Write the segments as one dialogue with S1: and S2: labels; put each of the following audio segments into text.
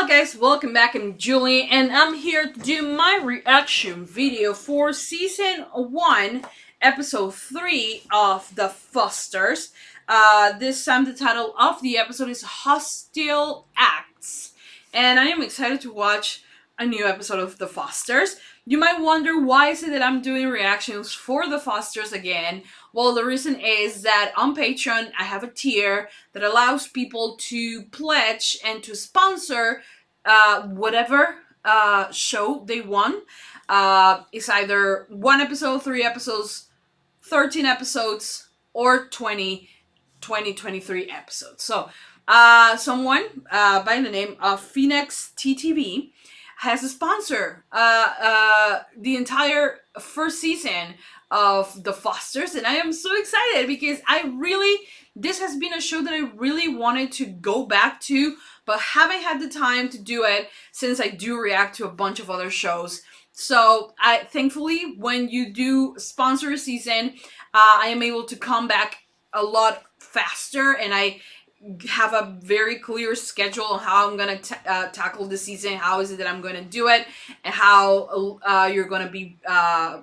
S1: Hello guys, welcome back. I'm Julie and I'm here to do my reaction video for season 1, episode 3 of The Fosters. This time the title of the episode is Hostile Acts. And I am excited to watch a new episode of The Fosters. You might wonder why is it that I'm doing reactions for The Fosters again. Well, the reason is that on Patreon I have a tier that allows people to pledge and to sponsor whatever show they want. It's either 1 episode, 3 episodes, 13 episodes, or 23 episodes. So someone by the name of Phoenix TTV has a sponsor the entire first season of The Fosters, and I am so excited because this has been a show that I really wanted to go back to, but haven't had the time to do it since I do react to a bunch of other shows. So thankfully, when you do sponsor a season, I am able to come back a lot faster, and I have a very clear schedule on how I'm gonna tackle the season, how is it that I'm gonna do it, and how you're gonna be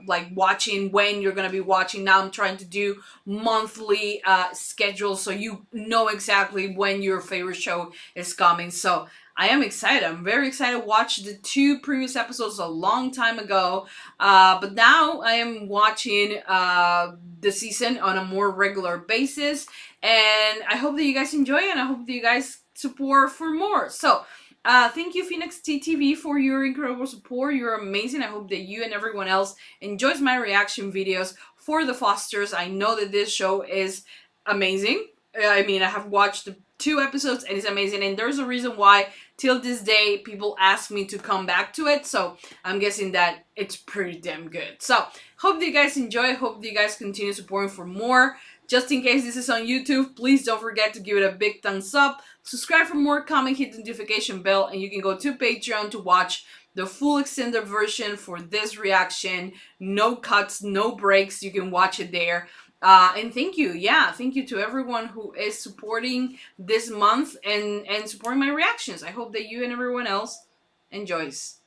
S1: like watching, when you're gonna be watching. Now I'm trying to do monthly schedules so you know exactly when your favorite show is coming. So I am excited. I'm very excited. I watched the 2 previous episodes a long time ago, but now I am watching the season on a more regular basis, and I hope that you guys enjoy it, and I hope that you guys support for more. So thank you, Phoenix TTV, for your incredible support. You're amazing. I hope that you and everyone else enjoys my reaction videos for The Fosters. I know that this show is amazing. I mean, I have watched the 2 episodes and it's amazing, and there's a reason why till this day people ask me to come back to it, so I'm guessing that it's pretty damn good. So hope that you guys enjoy, hope that you guys continue supporting for more. Just in case this is on YouTube, please don't forget to give it a big thumbs up, subscribe for more, comment, hit the notification bell, and you can go to Patreon to watch the full extended version for this reaction. No cuts, no breaks, you can watch it there. And thank you, thank you to everyone who is supporting this month and supporting my reactions. I hope that you and everyone else enjoys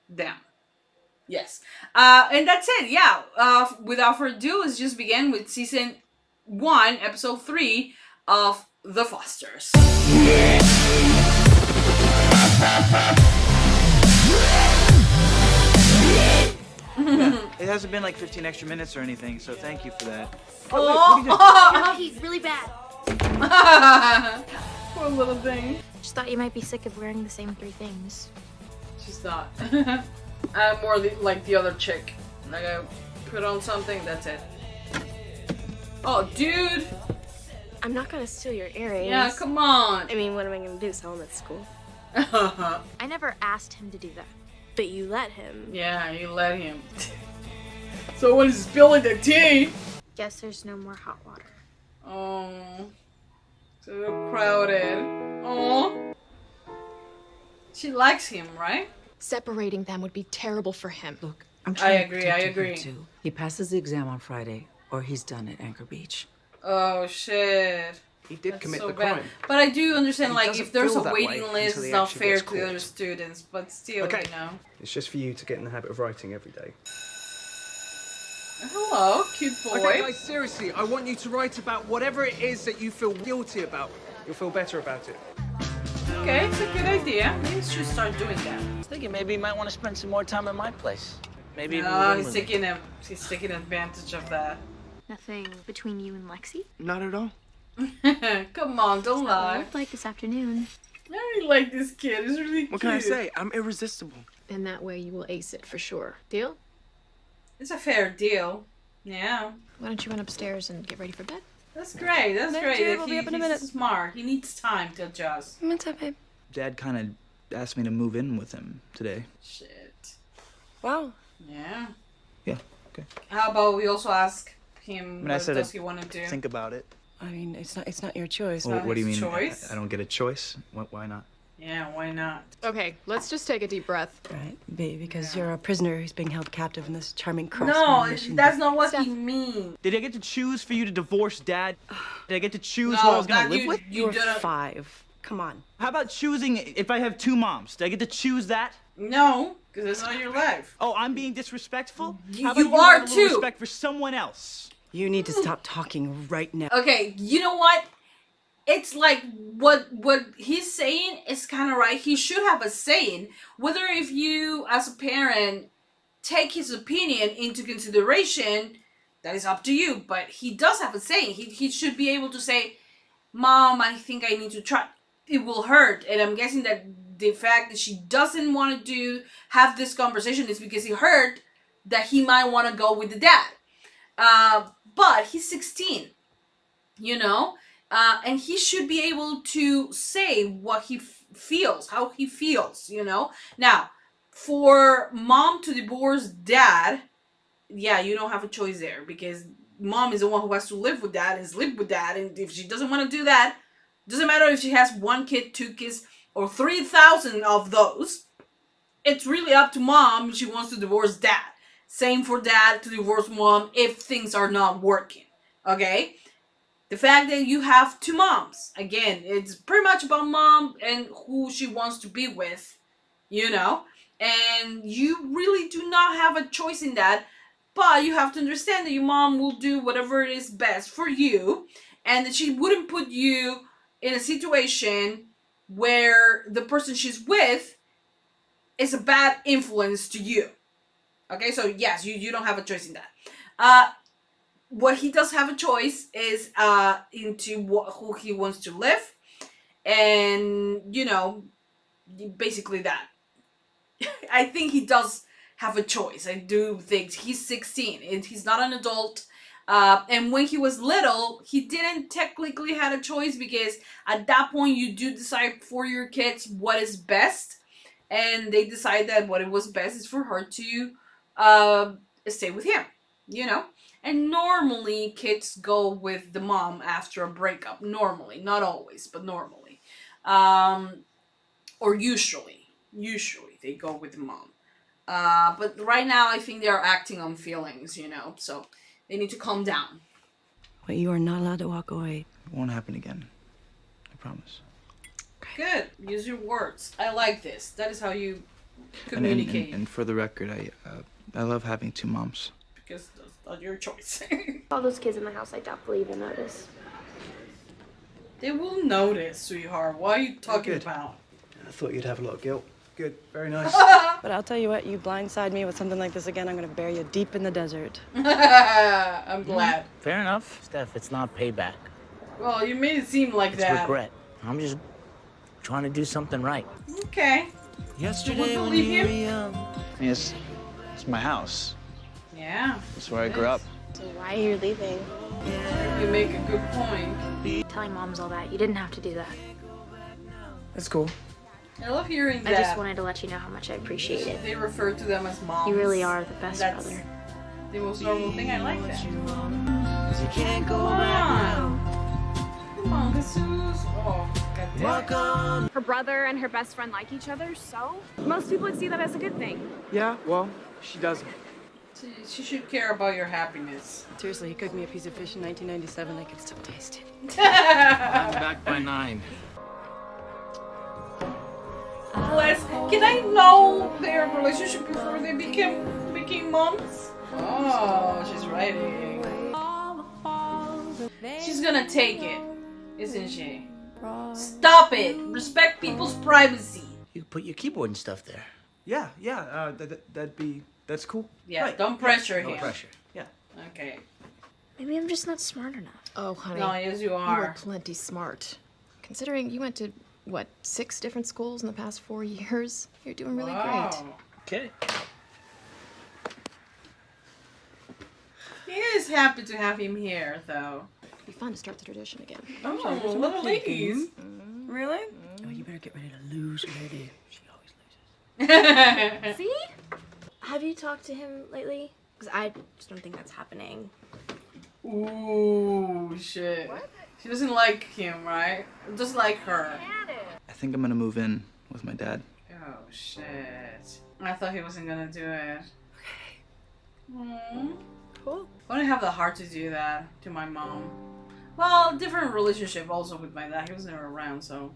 S1: them. Yes. And that's it, without further ado, let's just begin with season 1, episode 3 of The Fosters.
S2: Yeah, it hasn't been like 15 extra minutes or anything, so thank you for that.
S3: Oh, he's really bad.
S1: Poor little thing.
S3: Just thought you might be sick of wearing the same 3 things.
S1: She's not. I'm more like the other chick. Like I put on something, that's it. Oh, dude!
S4: I'm not gonna steal your earrings.
S1: Yeah, come on!
S4: I mean, what am I gonna do, sell them at school?
S3: I never asked him to do that.
S4: But you let him.
S1: Yeah, you let him. Someone's spilling the tea!
S3: Guess there's no more hot water.
S1: Oh, so crowded. Oh, she likes him, right?
S5: Separating them would be terrible for him.
S6: Look, I'm
S1: I
S6: trying
S1: agree,
S6: to
S1: I
S6: protect her
S1: agree.
S6: too. He passes the exam on Friday, or he's done at Anchor Beach.
S1: Oh shit.
S7: He did
S1: That's
S7: commit
S1: so
S7: the
S1: bad.
S7: crime.
S1: But I do understand,
S7: He
S1: like,
S7: doesn't
S1: if there's
S7: feel
S1: a
S7: that
S1: waiting
S7: way
S1: list,
S7: until
S1: it's
S7: he
S1: not
S7: actually
S1: fair
S7: gets
S1: to the
S7: caught.
S1: other students, but still,
S7: Okay.
S1: you know.
S7: It's just for you to get in the habit of writing every day.
S1: Hello, cute boy.
S8: Okay, guys, seriously, I want you to write about whatever it is that you feel guilty about.
S7: You'll feel better about it.
S1: Okay, it's a good idea. Maybe we should start doing that.
S9: I was thinking maybe you might want to spend some more time at my place. Maybe even
S1: Oh,
S9: move
S1: he's
S9: in with me.
S1: he's taking advantage of that.
S3: Nothing between you and Lexi?
S7: Not at all.
S1: Come on, don't
S3: What it
S1: lie.
S3: looked like this afternoon.
S1: I really like this kid. He's really cute.
S7: What can I say? I'm irresistible.
S5: And that way you will ace it for sure. Deal?
S1: It's a fair deal. Yeah.
S5: Why don't you run upstairs and get ready for bed?
S1: That's great. That's
S5: Then,
S1: great.
S5: dude, we'll be up in a minute.
S1: He's smart. He needs time to adjust.
S5: What's up, babe?
S2: Dad kind of asked me to move in with him today.
S1: Shit.
S5: Wow.
S1: Yeah.
S2: Yeah, okay.
S1: How about we also ask him
S2: I
S1: what
S2: said
S1: does
S2: I'd
S1: he want to do?
S2: Think about it.
S6: I mean, it's not your choice.
S2: Well, what do you
S1: his
S2: mean?
S1: choice.
S2: I don't get a choice? Why not?
S1: Yeah, why not?
S5: Okay, let's just take a deep breath.
S6: Right, babe, because you're a prisoner who's being held captive in this charming cross.
S1: No,
S6: mission.
S1: that's not what he means.
S8: Did I get to choose for you to divorce Dad? Did I get to choose
S1: No,
S8: who I was gonna
S1: that
S8: live
S1: you-
S8: with?
S1: You
S6: You're
S1: didn't.
S6: 5.
S10: Come on.
S2: How about choosing if I have two moms? Do I get to choose that?
S1: No, because that's not your life.
S2: Oh, I'm being disrespectful?
S1: You
S2: How about
S1: are
S2: have a little
S1: too.
S2: respect for someone else?
S10: You need to stop talking right now.
S1: Okay, you know what? It's like what he's saying is kind of right. He should have a saying. Whether if you, as a parent, take his opinion into consideration, that is up to you. But he does have a saying. He should be able to say, Mom, I think I need to try. It will hurt. And I'm guessing that the fact that she doesn't want to have this conversation is because he heard that he might want to go with the dad. But he's 16, you know? And he should be able to say what he feels, how he feels, you know? Now, for mom to divorce dad, yeah, you don't have a choice there because mom is the one who has to live with dad, and if she doesn't want to do that, doesn't matter if she has 1 kid, 2 kids, or 3,000 of those, it's really up to mom if she wants to divorce dad. Same for dad to divorce mom if things are not working, okay? The fact that you have 2 moms, again, it's pretty much about mom and who she wants to be with, you know? And you really do not have a choice in that, but you have to understand that your mom will do whatever is best for you, and that she wouldn't put you in a situation where the person she's with is a bad influence to you. Okay, so yes, you don't have a choice in that. What he does have a choice is into who he wants to live, and you know, basically that. I think he does have a choice. I do think he's 16 and he's not an adult. And when he was little, he didn't technically have a choice because at that point you do decide for your kids what is best, and they decide that what it was best is for her to stay with him, you know. And normally kids go with the mom after a breakup. Normally, not always, but normally, or usually they go with the mom. But right now I think they are acting on feelings, you know, so they need to calm down.
S10: But you are not allowed to walk away.
S2: It won't happen again. I promise.
S1: Good. Use your words. I like this. That is how you communicate.
S2: And for the record, I love having 2 moms.
S1: Because that's not your choice.
S3: All those kids in the house, I doubt will even notice.
S1: They will notice, sweetheart. What are you talking
S7: Good.
S1: about?
S7: I thought you'd have a lot of guilt. Good, very nice.
S10: But I'll tell you what, you blindside me with something like this again, I'm gonna bury you deep in the desert.
S1: I'm glad.
S9: Fair enough. Steph, it's not payback.
S1: Well, you made it seem like
S9: It's
S1: that.
S9: regret. I'm just trying to do something right.
S1: Okay.
S7: Yesterday
S1: You would believe him?
S2: I mean, it's my house.
S1: Yeah.
S2: It's where I grew up.
S4: So why are you leaving?
S1: You make a good point.
S3: Telling moms all that, you didn't have to do that.
S7: That's cool.
S1: I love hearing that.
S3: I just wanted to let you know how much I appreciate it.
S1: They refer to them as moms.
S3: You really are the best
S1: That's
S3: brother.
S1: the most normal thing. I like that. Come on, Jesus. Oh, goddamn.
S11: Her brother and her best friend like each other, so most people would see that as a good thing.
S7: Yeah, well, she doesn't.
S1: She should care about your happiness.
S10: Seriously, he cooked me a piece of fish in 1997, I can still taste it.
S9: I'm back by 9.
S1: Bless. Can I know their relationship before they became moms? Oh, she's writing. She's gonna take it, isn't she? Stop it! Respect people's privacy.
S9: You can put your keyboard and stuff there.
S7: Yeah, that's cool.
S1: Yeah,
S7: Right.
S1: don't pressure
S9: No
S1: him.
S9: pressure.
S1: Okay.
S3: Maybe I'm just not smart enough.
S5: Oh, honey.
S1: No, yes, you
S5: You
S1: are.
S5: were plenty smart. Considering you went to, what, 6 different schools in the past 4 years? You're doing really great.
S9: Okay.
S1: He is happy to have him here, though.
S5: It'd be fun to start the tradition again.
S1: Oh, little ladies.
S10: Really? Oh, you better get ready to lose, lady. She always loses.
S3: See? Have you talked to him lately? Because I just don't think that's happening.
S1: Ooh, shit. What? She doesn't like him, right? Just like her.
S2: I think I'm gonna move in with my dad.
S1: Oh, shit. I thought he wasn't gonna do it. Okay.
S3: Cool.
S1: I wouldn't have the heart to do that to my mom. Well, different relationship also with my dad. He was never around, so.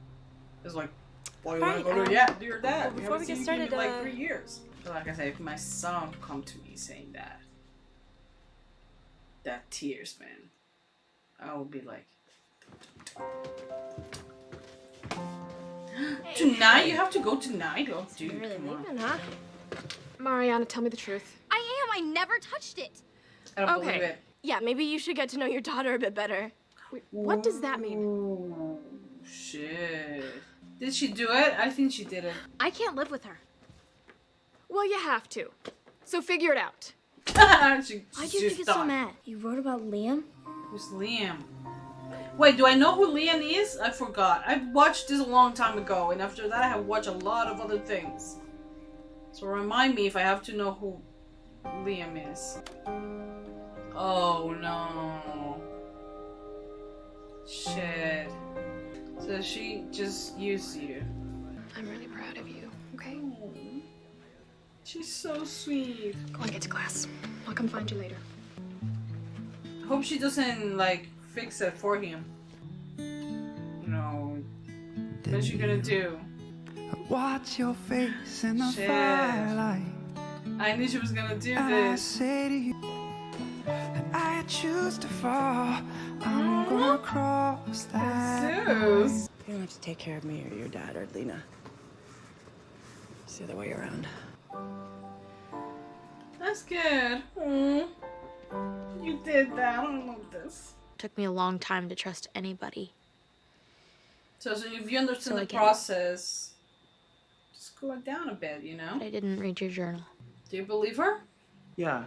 S1: It's like, well, you
S4: Right,
S1: want to go to your dad.
S4: well, before we get started,
S1: in like 3 years. So like I said, if my son come to me saying that tears, man, I will be like, tonight? You have to go tonight? Oh, dude,
S4: You're really
S1: come on.
S4: leaving, huh?
S5: Mariana, tell me the truth.
S11: I am. I never touched it.
S1: I don't
S5: Okay.
S1: believe it.
S4: Yeah, maybe you should get to know your daughter a bit better.
S5: Wait, what does that mean?
S1: Ooh, shit. Did she do it? I think she did it.
S11: I can't live with her.
S5: Well, you have to. So figure it out.
S11: Why'd you get so mad?
S3: You wrote about Liam?
S1: Who's Liam? Wait, do I know who Liam is? I forgot. I watched this a long time ago, and after that I have watched a lot of other things. So remind me if I have to know who Liam is. Oh no. Shit. So she just used you.
S5: I'm really proud of you, okay?
S1: She's so sweet.
S5: Go and get to class. I'll come find you later.
S1: Hope she doesn't like fix it for him. No. What's she gonna do?
S12: Watch your face in the
S1: Shit.
S12: firelight.
S1: I knew she was gonna do
S12: I
S1: this.
S12: say to you that I choose to fall. I'm gonna cross that.
S1: Zeus.
S10: You don't have to take care of me or your dad or Lena. It's the other way around.
S1: That's good. Aw. You did that. I don't love this.
S3: Took me a long time to trust anybody.
S1: So if you understand
S3: So I
S1: the
S3: get it.
S1: process, just go it down a bit, you know?
S3: But I didn't read your journal.
S1: Do you believe her?
S7: Yeah.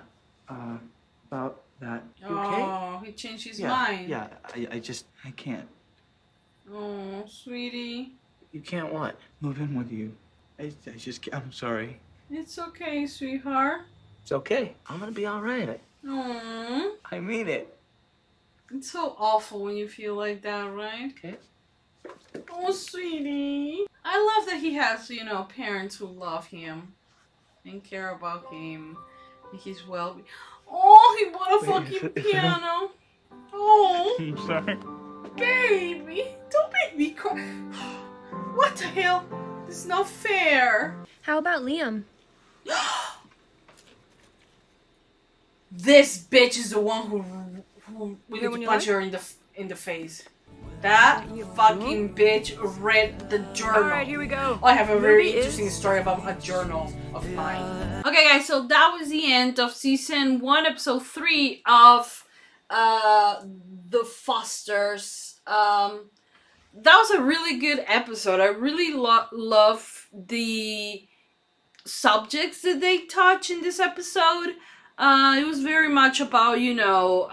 S7: About that. You okay?
S1: Oh, he changed his
S7: Yeah.
S1: mind.
S7: Yeah. I can't
S1: Oh, sweetie.
S2: You can't what?
S7: move in with you. I just can't. I'm sorry.
S1: It's okay, sweetheart.
S2: It's okay. I'm gonna be all right.
S1: Aww.
S2: I mean it.
S1: It's so awful when you feel like that, right?
S2: Okay.
S1: Oh, sweetie. I love that he has, you know, parents who love him and care about him and his well. Oh, he bought a
S2: Wait,
S1: fucking
S2: is it
S1: piano. Oh,
S2: I'm sorry.
S1: baby. Don't make me cry. What the hell? This is not fair.
S3: How about Liam?
S1: This bitch is the one who we need to punch her in the face. That fucking bitch read the journal.
S4: Alright, here we go.
S1: I have a very
S4: Movie
S1: interesting story about a journal of mine. Okay, guys, so that was the end of season 1, episode 3 of The Fosters. That was a really good episode. I really love the subjects that they touch in this episode. It was very much about, you know,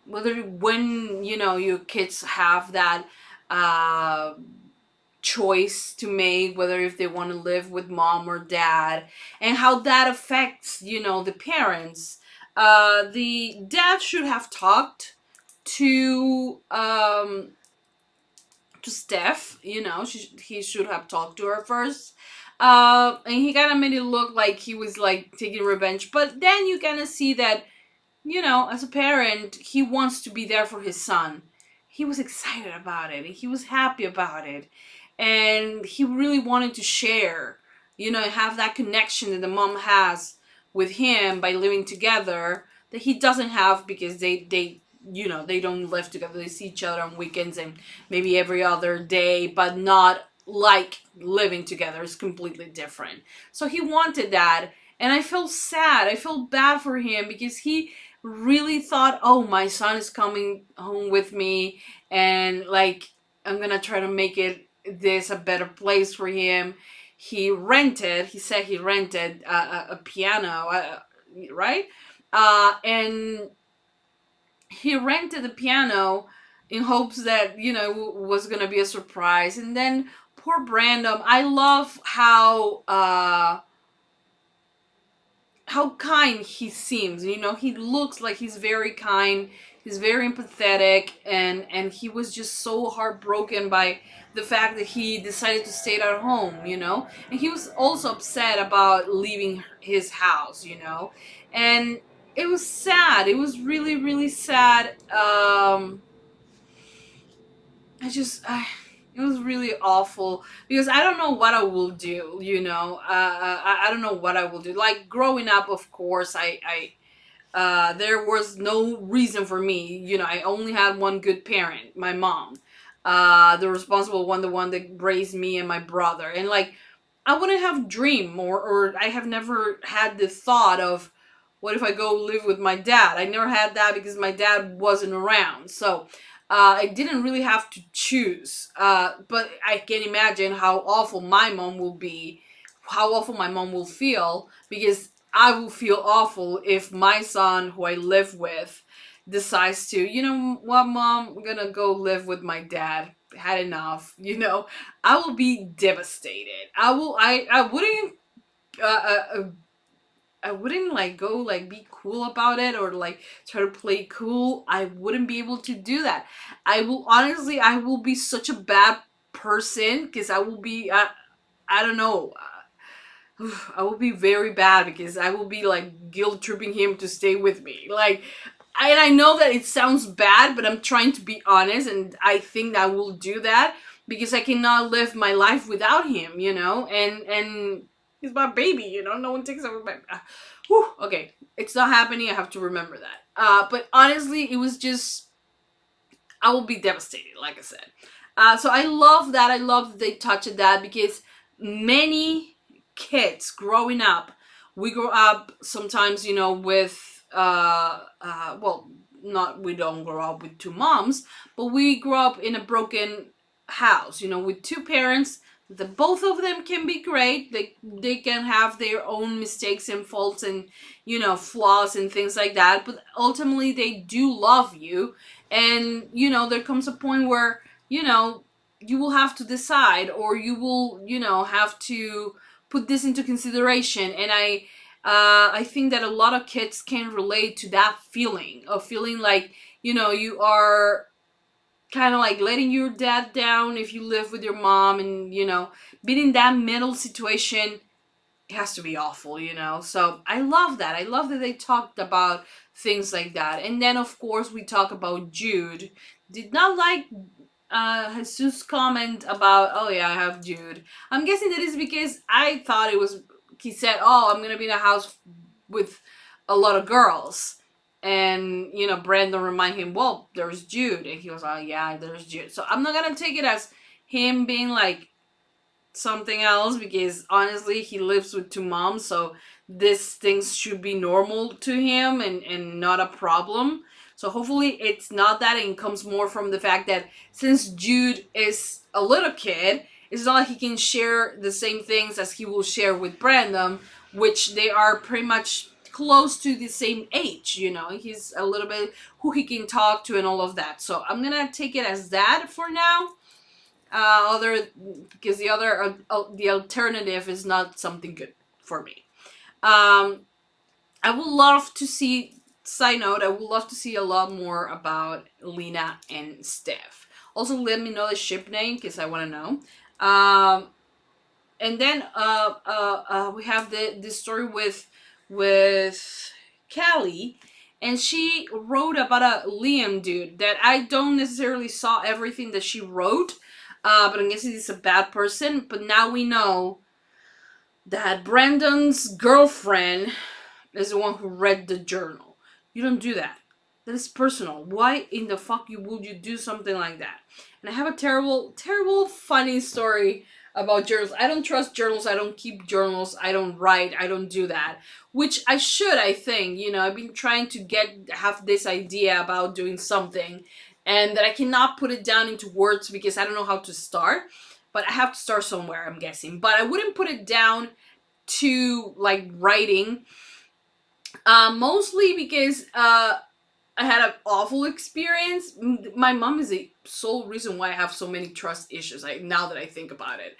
S1: when, you know, your kids have that choice to make, whether if they want to live with mom or dad, and how that affects, you know, the parents. The dad should have talked to Steph, you know, he should have talked to her first. And he kind of made it look like he was like taking revenge, but then you kind of see that, you know, as a parent, he wants to be there for his son. He was excited about it. He was happy about it. And he really wanted to share, you know, have that connection that the mom has with him by living together that he doesn't have because they you know, they don't live together. They see each other on weekends and maybe every other day, but not like living together. It's completely different. So he wanted that. And I felt sad. I felt bad for him because he really thought, oh, my son is coming home with me and like I'm gonna try to make this a better place for him. He said he rented a piano, right? And he rented the piano in hopes that, you know, it was gonna be a surprise. And then poor Brandon, I love how kind he seems. You know, he looks like he's very kind, he's very empathetic, and he was just so heartbroken by the fact that he decided to stay at home, you know. And he was also upset about leaving his house, you know. And it was sad. It was really, really sad. it was really awful because I don't know what I will do, you know. I don't know what I will do. Like growing up, of course, there was no reason for me, you know. I only had one good parent, my mom, the responsible one, the one that raised me and my brother, and like I wouldn't have dreamed or I have never had the thought of what if I go live with my dad. I never had that because my dad wasn't around, so I didn't really have to choose. But I can imagine how awful my mom will be, how awful my mom will feel, because I will feel awful if my son, who I live with, decides to, you know what, mom, I'm gonna go live with my dad. Had enough, you know. I will be devastated. I wouldn't I wouldn't like go like be cool about it or like try to play cool. I wouldn't be able to do that. I will be such a bad person because I will be I don't know. I will be very bad because I will be like guilt tripping him to stay with me. Like, and I know that it sounds bad, but I'm trying to be honest, and I think that I will do that because I cannot live my life without him, you know, and he's my baby, you know. No one takes over my. Whew, okay, it's not happening. I have to remember that. But honestly, it was just I will be devastated, like I said. So I love that. I love that they touched that because many kids growing up, we grow up sometimes, you know, with well, not we don't grow up with two moms, but we grow up in a broken house, you know, with two parents. The both of them can be great. They can have their own mistakes and faults and, you know, flaws and things like that. But ultimately, they do love you, and you know there comes a point where you know you will have to decide, or you will, you know, have to put this into consideration. And I think that a lot of kids can relate to that feeling of feeling like, you know, you are kind of like letting your dad down if you live with your mom, and you know, being in that middle situation, it has to be awful, you know. So I love that. I love that they talked about things like that. And then of course we talk about Jude. Did not like Jesus' comment about, oh yeah, I have Jude. I'm guessing that is because I thought it was, he said, oh, I'm gonna be in a house with a lot of girls. And, you know, Brandon reminded him, well, there's Jude. And he was like, oh, yeah, there's Jude. So I'm not gonna take it as him being like something else, because honestly, he lives with two moms. So these things should be normal to him and not a problem. So hopefully it's not that, and it comes more from the fact that since Jude is a little kid, it's not like he can share the same things as he will share with Brandon, which they are pretty much close to the same age, you know. He's a little bit who he can talk to and all of that. So I'm gonna take it as that for now. Because the alternative is not something good for me. I would love to see, side note, I would love to see a lot more about Lena and Steph. Also, let me know the ship name because I want to know. And then we have the story with Callie, and she wrote about a Liam dude that I don't necessarily saw everything that she wrote, but I'm guessing he's a bad person. But now we know that Brandon's girlfriend is the one who read the journal. You don't do that. That is personal. Why in the fuck would you do something like that? And I have a terrible, terrible, funny story about journals. I don't trust journals. I don't keep journals. I don't write. I don't do that. Which I should, I think. You know, I've been trying to have this idea about doing something, and that I cannot put it down into words because I don't know how to start. But I have to start somewhere, I'm guessing. But I wouldn't put it down to like writing. Mostly because I had an awful experience. My mom is the sole reason why I have so many trust issues. Now that I think about it,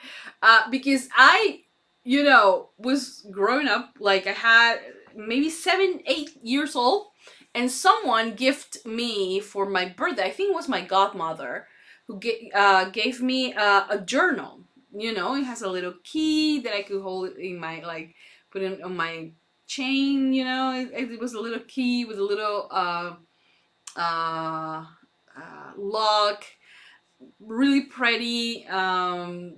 S1: because I, you know, was growing up, like I had maybe 7, 8 years old, and someone gifted me for my birthday. I think it was my godmother who gave me a journal. You know, it has a little key that I could hold in my, like, put it on my chain. You know, it was a little key with a little lock. really pretty. I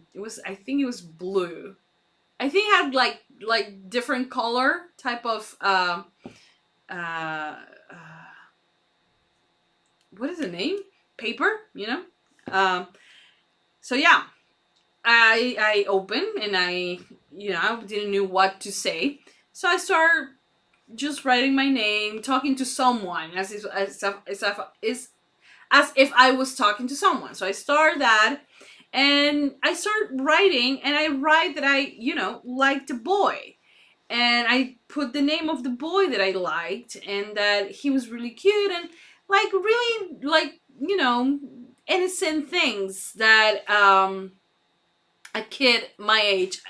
S1: think it was blue. I think it had like different color type of what is the name? Paper, you know? So yeah, I opened and I didn't know what to say. So I started just writing my name, talking to someone as if I was talking to someone. So I started that and I started writing, and I write that I, liked a boy. And I put the name of the boy that I liked, and that he was really cute, and really innocent things that a kid my age,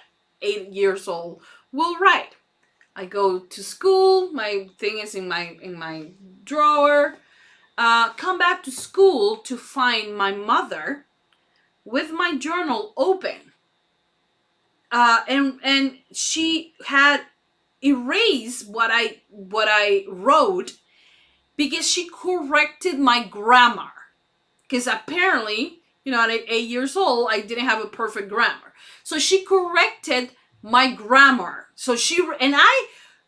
S1: 8 years old, will write. I go to school, my thing is in my drawer, come back to school to find my mother with my journal open. And she had erased what I wrote because she corrected my grammar. Because apparently, at 8 years old, I didn't have a perfect grammar. So she corrected my grammar. So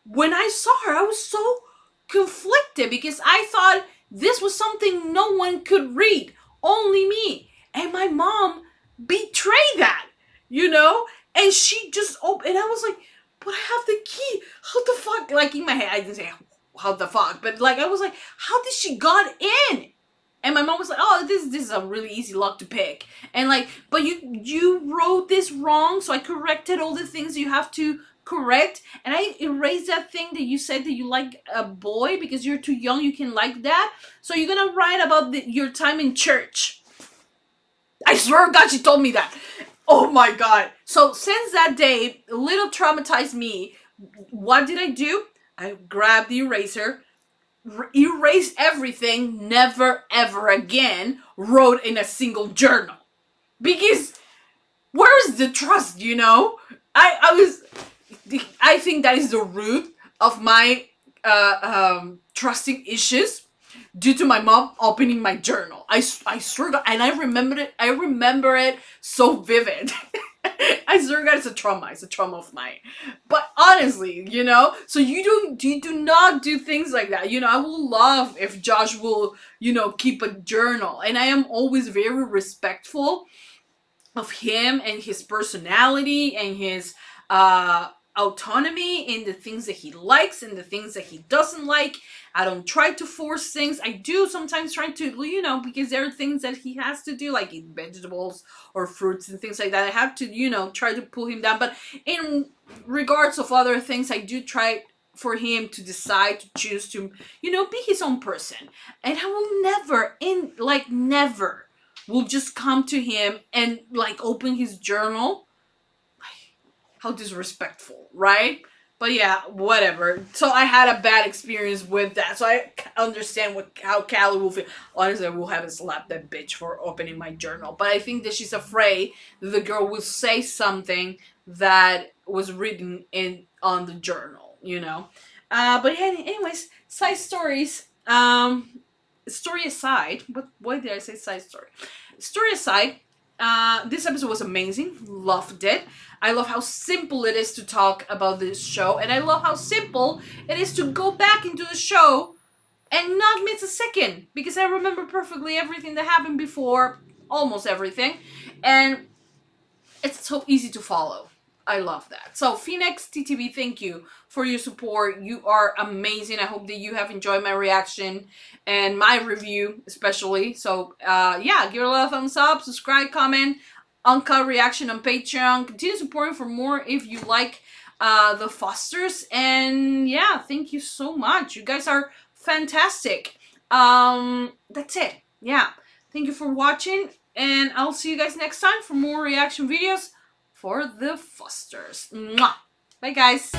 S1: when I saw her, I was so conflicted because I thought this was something no one could read, only me. And my mom betrayed that, and she just opened, and I was like, but I have the key. How the fuck? Like in my head, I didn't say how the fuck, but I was like, how did she got in? And my mom was like, oh, this is a really easy lock to pick. And but you wrote this wrong, so I corrected all the things you have to correct. And I erased that thing that you said that you like a boy because you're too young, you can like that. So you're gonna write about your time in church. I swear to God, she told me that. Oh my God. So since that day, a little traumatized me. What did I do? I grabbed the eraser, erased everything, never ever again wrote in a single journal. Because where's the trust, I think that is the root of my trusting issues, due to my mom opening my journal. I swear to God, and I remember it so vivid. I swear to God, it's a trauma of mine. But honestly, so you do not do things like that. I will love if Josh will, keep a journal. And I am always very respectful of him and his personality and his autonomy in the things that he likes and the things that he doesn't like. I don't try to force things. I do sometimes try to, because there are things that he has to do, like eat vegetables or fruits and things like that. I have to, try to pull him down. But in regards of other things, I do try for him to decide, to choose to, be his own person. And I will never will just come to him and open his journal. How disrespectful, right? But yeah, whatever. So I had a bad experience with that. So I understand how Callie will feel. Honestly, I will have to slap that bitch for opening my journal. But I think that she's afraid that the girl will say something that was written on the journal, But yeah, anyways, side stories. Story aside, why did I say side story? Story aside, this episode was amazing. Loved it. I love how simple it is to talk about this show, and I love how simple it is to go back into the show and not miss a second, because I remember perfectly everything that happened before, almost everything, and it's so easy to follow. I love that. So Phoenix TTV, thank you for your support. You are amazing. I hope that you have enjoyed my reaction and my review especially. So yeah, give it a lot of thumbs up, subscribe, comment, uncut reaction on Patreon. Continue supporting for more if you like the Fosters. And yeah, thank you so much. You guys are fantastic. That's it. Yeah. Thank you for watching, and I'll see you guys next time for more reaction videos for the Fosters. Mwah! Bye guys.